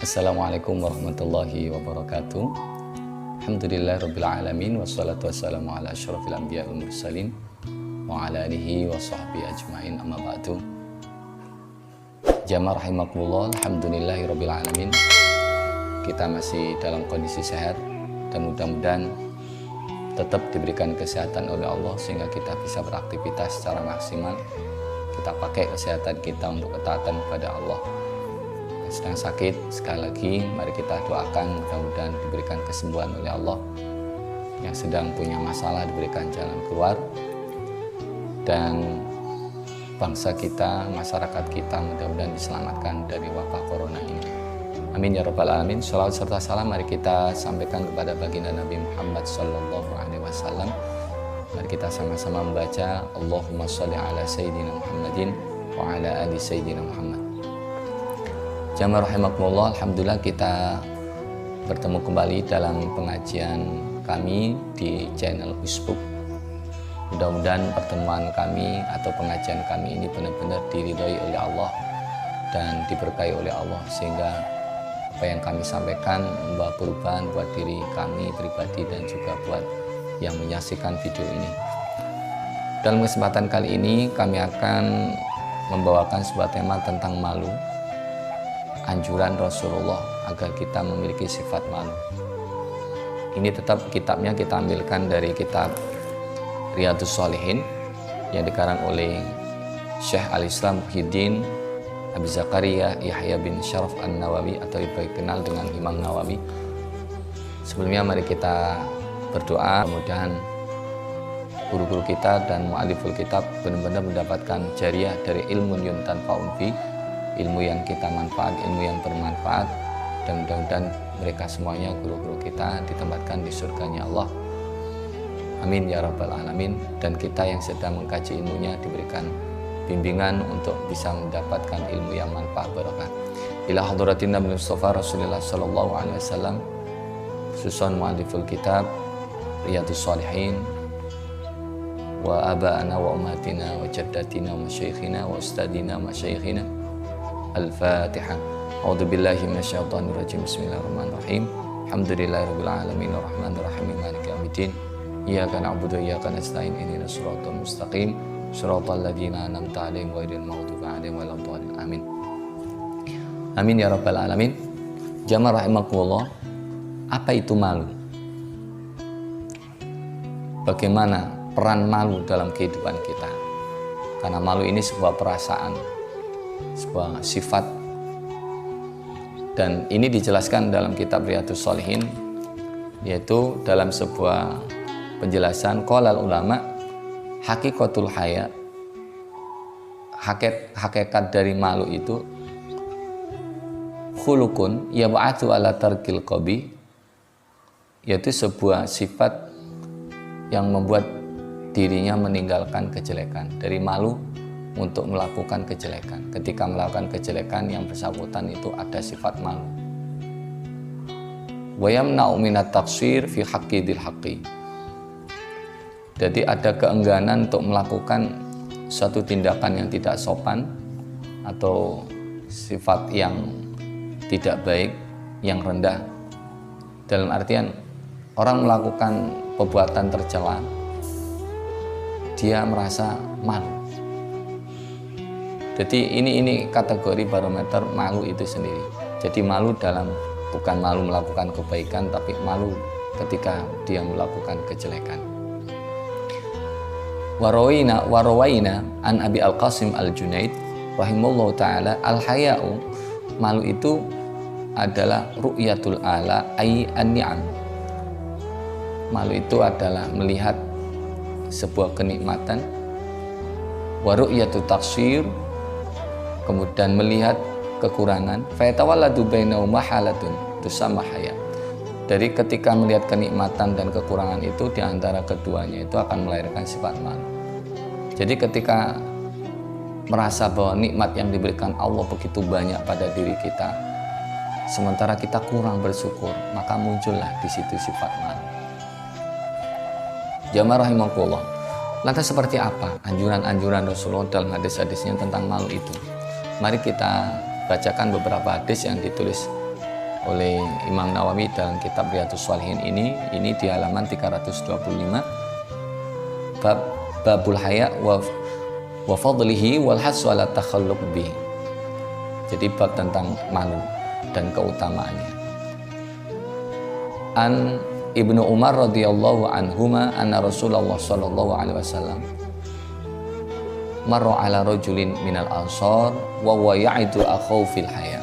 Assalamualaikum warahmatullahi wabarakatuh. Alhamdulillahirabbil alamin wassalatu wassalamu ala asyrofil anbiya wal mursalin wa ala alihi wa sahbihi ajmain, amma ba'du. Jamaah rahimakumullah, alhamdulillahirabbil alamin. Kita masih dalam kondisi sehat dan mudah-mudahan tetap diberikan kesehatan oleh Allah sehingga kita bisa beraktivitas secara maksimal. Kita pakai kesehatan kita untuk ketaatan kepada Allah. Yang sedang sakit, sekali lagi mari kita doakan mudah-mudahan diberikan kesembuhan oleh Allah. Yang sedang punya masalah diberikan jalan keluar, dan bangsa kita, masyarakat kita mudah-mudahan diselamatkan dari wabah corona ini. Amin ya rabbal alamin. Shalawat serta salam mari kita sampaikan kepada baginda Nabi Muhammad sallallahu alaihi wasallam. Mari kita sama-sama membaca Allahumma sholli ala sayyidina Muhammadin wa ala ali sayyidina Muhammad. Jamaah rahimakumullah, alhamdulillah kita bertemu kembali dalam pengajian kami di channel Facebook. Mudah-mudahan pertemuan kami atau pengajian kami ini benar-benar diridhoi oleh Allah dan diberkahi oleh Allah, sehingga apa yang kami sampaikan membawa perubahan buat diri kami pribadi dan juga buat yang menyaksikan video ini. Dalam kesempatan kali ini kami akan membawakan sebuah tema tentang malu, anjuran Rasulullah agar kita memiliki sifat malu. Ini tetap kitabnya kita ambilkan dari kitab Riyadhus Shalihin yang dikarang oleh Syekh Al-Islam Muhyiddin Abi Zakaria Yahya bin Syaraf An-Nawawi atau dikenal dengan Imam Nawawi. Sebelumnya mari kita berdoa, mudah-mudahan guru-guru kita dan mu'aliful kitab benar-benar mendapatkan jariah dari ilmu yuntanfa'un fi, ilmu yang kita manfaat, ilmu yang bermanfaat, dan mudah-mudahan mereka semuanya guru-guru kita ditempatkan di surganya Allah. Amin ya rabbal alamin. Dan kita yang sedang mengkaji ilmunya diberikan bimbingan untuk bisa mendapatkan ilmu yang manfaat barokah. Ila hadratin Nabi Mustafa Rasulullah sallallahu alaihi wasallam, khususan mu'aliful kitab Riyadhus Shalihin, wa aba'ana wa ummatina wa jaddatina wa masyayikhina wa ustadina wa masyayikhina. Al-Fatihah. A'udzu billahi minasyaitonir rajim. Bismillahirrahmanirrahim. Alhamdulillahirabbil alamin arrahmanir rahim maliki yaumiddin. Iyyaka na'budu wa iyyaka nasta'in ihdinas siratal mustaqim siratal ladzina an'amta 'alaihim ghairil maghdubi 'alaihim waladdallin. Amin. Amin ya rabbal alamin. Jamaah rahimakumullah, apa itu malu? Bagaimana peran malu dalam kehidupan kita? Karena malu ini sebuah perasaan, sebuah sifat, dan ini dijelaskan dalam kitab Riyadhus Shalihin, yaitu dalam sebuah penjelasan qalal ulama, hakikatul haya, hakikat dari malu itu khulukun yab'atsu ala tarkil qabi, yaitu sebuah sifat yang membuat dirinya meninggalkan kejelekan. Dari malu untuk melakukan kejelekan. Ketika melakukan kejelekan yang bersangkutan itu ada sifat malu. Wa yamna'u minat taqsir fi haqqi dzil haqqi. Jadi ada keengganan untuk melakukan suatu tindakan yang tidak sopan atau sifat yang tidak baik, yang rendah. Dalam artian orang melakukan perbuatan tercela, dia merasa malu. Jadi ini kategori barometer malu itu sendiri. Jadi malu dalam, bukan malu melakukan kebaikan, tapi malu ketika dia melakukan kejelekan. Warawaina an Abi Al-Qasim Al-Junaid rahimallahu ta'ala, al-haya'u, malu itu adalah ru'yatul ala ay an-ni'am. Malu itu adalah melihat sebuah kenikmatan, wa ru'yatu taqsir, kemudian melihat kekurangan, fayatawalladu bainahuma halatun tusamma haya. Dari ketika melihat kenikmatan dan kekurangan itu, di antara keduanya itu akan melahirkan sifat malu. Jadi ketika merasa bahwa nikmat yang diberikan Allah begitu banyak pada diri kita, sementara kita kurang bersyukur, maka muncullah di situ sifat malu. Jamaah rahimakumullah, lantas seperti apa anjuran-anjuran Rasulullah dalam hadis-hadisnya tentang malu itu? Mari kita bacakan beberapa hadis yang ditulis oleh Imam Nawawi dalam kitab Riyadhus Shalihin ini di halaman 325, babul haya wa fadlihi wal hasu ala takhalluq bihi. Jadi bab tentang malu dan keutamaannya. An Ibnu Umar radhiyallahu anhuma anna Rasulullah sallallahu alaihi wasallam marra ala rajulin minal ansar wa huwa ya'idu akhahu fil haya.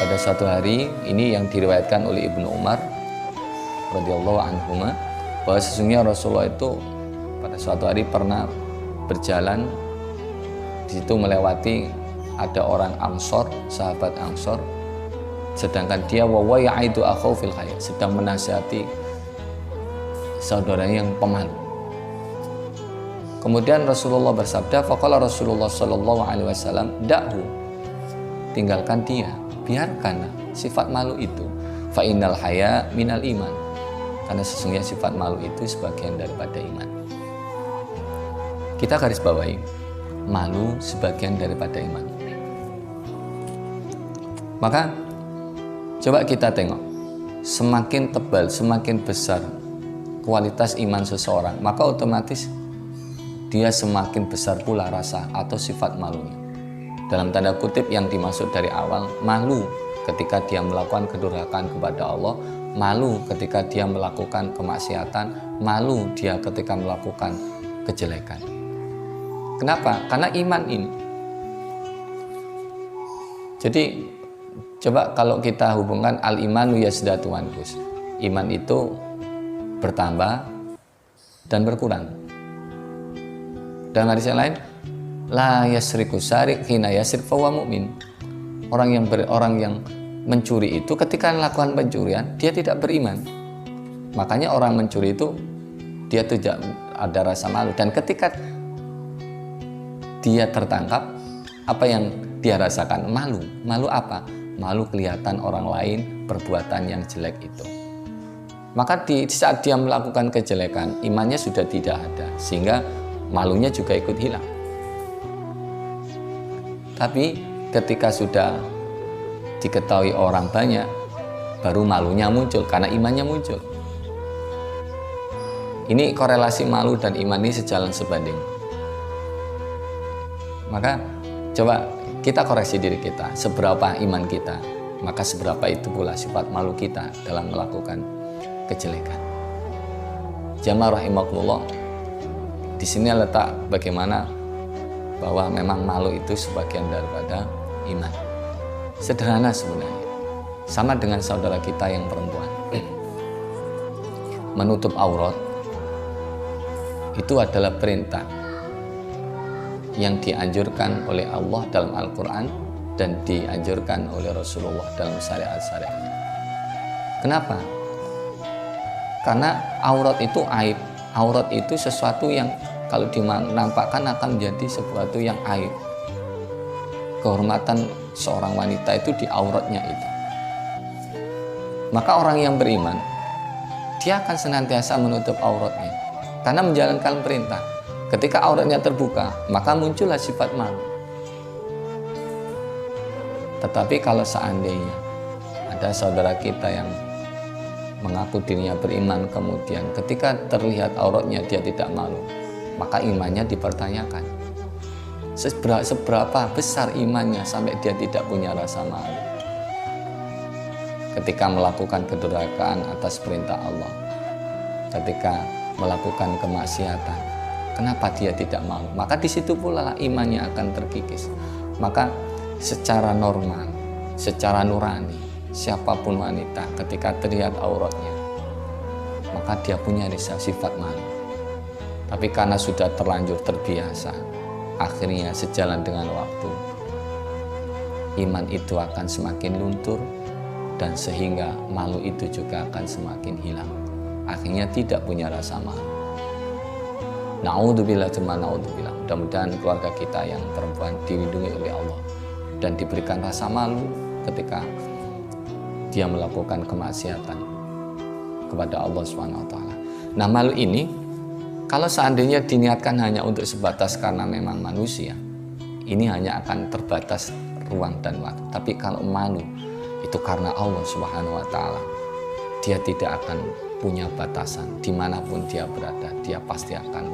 Pada suatu hari, ini yang diriwayatkan oleh Ibnu Umar radhiyallahu anhuma, bahwa sesungguhnya Rasulullah itu pada suatu hari pernah berjalan, di situ melewati ada orang Ansor, sahabat Ansor, sedangkan dia wa ya'idu akhahu fil haya, sedang menasihati saudaranya yang pemalu. Kemudian Rasulullah bersabda, faqala Rasulullah sallallahu alaihi wasallam, da'hu, tinggalkan dia, biarkan sifat malu itu, fa innal haya minal iman, karena sesungguhnya sifat malu itu sebagian daripada iman. Kita garis bawahi, malu sebagian daripada iman. Maka coba kita tengok, semakin tebal, semakin besar kualitas iman seseorang, maka otomatis dia semakin besar pula rasa atau sifat malunya. Dalam tanda kutip yang dimaksud dari awal, malu ketika dia melakukan kedurhakaan kepada Allah, malu ketika dia melakukan kemaksiatan, malu dia ketika melakukan kejelekan. Kenapa? Karena iman ini. Jadi coba kalau kita hubungkan al-imanu yazdatu wanqus, iman itu bertambah dan berkurang. Dalam hadis yang lain, la yasriku sarik hina yasrik fahuwa mu'min. Orang yang mencuri itu ketika melakukan pencurian dia tidak beriman. Makanya orang mencuri itu dia tidak ada rasa malu, dan ketika dia tertangkap, apa yang dia rasakan? Malu. Malu apa? Malu kelihatan orang lain perbuatan yang jelek itu. Maka di saat dia melakukan kejelekan, imannya sudah tidak ada, sehingga malunya juga ikut hilang. Tapi ketika sudah diketahui orang banyak, baru malunya muncul karena imannya muncul. Ini korelasi malu dan iman ini sejalan sebanding. Maka coba kita koreksi diri kita, seberapa iman kita, maka seberapa itu pula sifat malu kita dalam melakukan kejelekan. Jamaah rahimakumullah, di sini letak bagaimana bahwa memang malu itu sebagian daripada iman. Sederhana sebenarnya, sama dengan saudara kita yang perempuan. Menutup aurat itu adalah perintah yang dianjurkan oleh Allah dalam Al-Quran dan dianjurkan oleh Rasulullah dalam syariat-syariatnya. Kenapa? Karena aurat itu aib. Aurat itu sesuatu yang kalau dinampakkan akan menjadi sesuatu yang aib. Kehormatan seorang wanita itu di auratnya itu. Maka orang yang beriman, dia akan senantiasa menutup auratnya karena menjalankan perintah. Ketika auratnya terbuka, maka muncullah sifat malu. Tetapi kalau seandainya ada saudara kita yang mengaku dirinya beriman, kemudian ketika terlihat auratnya dia tidak malu, maka imannya dipertanyakan. Seberapa besar imannya sampai dia tidak punya rasa malu ketika melakukan kedurhakaan atas perintah Allah, ketika melakukan kemaksiatan, kenapa dia tidak malu? Maka di situ pula imannya akan terkikis. Maka secara normal, secara nurani, siapapun wanita ketika terlihat auratnya, maka dia punya sifat malu. Tapi karena sudah terlanjur terbiasa, akhirnya sejalan dengan waktu, iman itu akan semakin luntur, dan sehingga malu itu juga akan semakin hilang. Akhirnya tidak punya rasa malu. Na'udzubillah, cuma na'udzubillah. Mudah-mudahan keluarga kita yang perempuan dilindungi oleh Allah dan diberikan rasa malu ketika dia melakukan kemaksiatan kepada Allah SWT. Nah, malu ini kalau seandainya diniatkan hanya untuk sebatas karena memang manusia, ini hanya akan terbatas ruang dan waktu. Tapi kalau malu itu karena Allah Subhanahu wa Ta'ala. Dia tidak akan punya batasan, dimanapun dia berada, dia pasti akan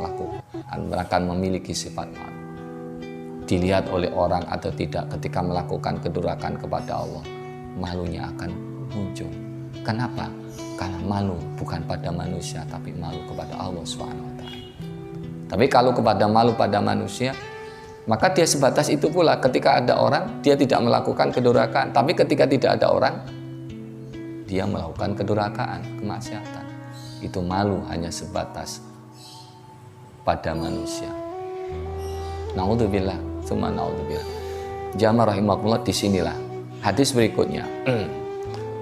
akan memiliki sifat malu. Dilihat oleh orang atau tidak, ketika melakukan kedurhakaan kepada Allah, malunya akan muncul. Kenapa? Karena malu bukan pada manusia, tapi malu kepada Allah Subhanahu wa Ta'ala. Tapi kalau malu pada manusia, maka dia sebatas itu pula. Ketika ada orang, dia tidak melakukan kedurhakaan. Tapi ketika tidak ada orang, dia melakukan kedurhakaan, kemaksiatan. Itu malu hanya sebatas pada manusia. Naudzubillah, tsumma naudzubillah. Jamaah rahimakumullah, disinilah hadis berikutnya.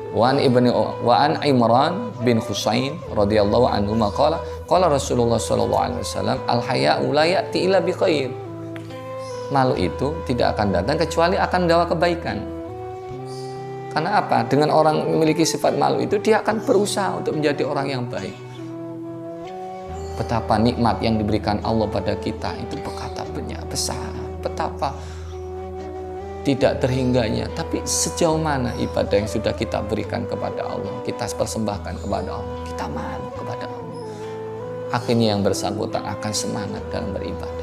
Wa an Imran bin Husain radhiyallahu anhu maqala qala Rasulullah sallallahu alaihi wasallam al haya'u la ya'ti illa bi khair. Malu itu tidak akan datang kecuali akan membawa kebaikan. Karena apa? Dengan orang memiliki sifat malu itu, dia akan berusaha untuk menjadi orang yang baik. Betapa nikmat yang diberikan Allah pada kita itu berkata banyak besar, betapa tidak terhingganya. Tapi sejauh mana ibadah yang sudah kita berikan kepada Allah, kita persembahkan kepada Allah, kita malu kepada Allah. Akhirnya yang bersangkutan akan semangat dalam beribadah.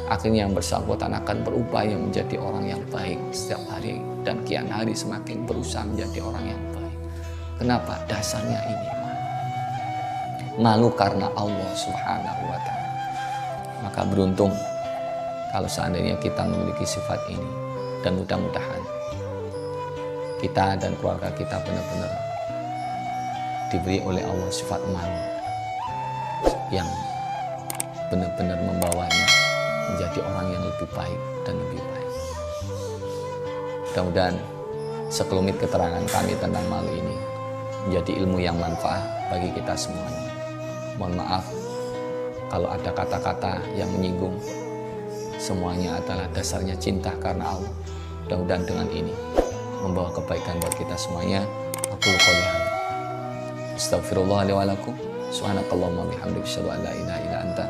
Akhirnya yang bersangkutan akan berupaya menjadi orang yang baik setiap hari, dan kian hari semakin berusaha menjadi orang yang baik. Kenapa? Dasarnya ini malu karena Allah Subhanahu wa Ta'ala. Maka beruntung kalau seandainya kita memiliki sifat ini, dan mudah-mudahan kita dan keluarga kita benar-benar diberi oleh Allah sifat malu yang benar-benar membawanya menjadi orang yang lebih baik dan lebih baik. Mudah-mudahan sekelumit keterangan kami tentang malu ini menjadi ilmu yang manfaat bagi kita semuanya. Mohon maaf kalau ada kata-kata yang menyinggung. Semuanya adalah dasarnya cinta karena Allah. Mudah-mudahan dengan ini membawa kebaikan buat kita semuanya. Aku qouli hadza. Astaghfirullah li wa lakum. Subhanakallahumma bihamdika asyhadu an la ilaha illa anta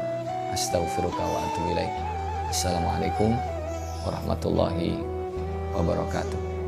astaghfiruka wa atubu ilaik. Assalamualaikum warahmatullahi wabarakatuh.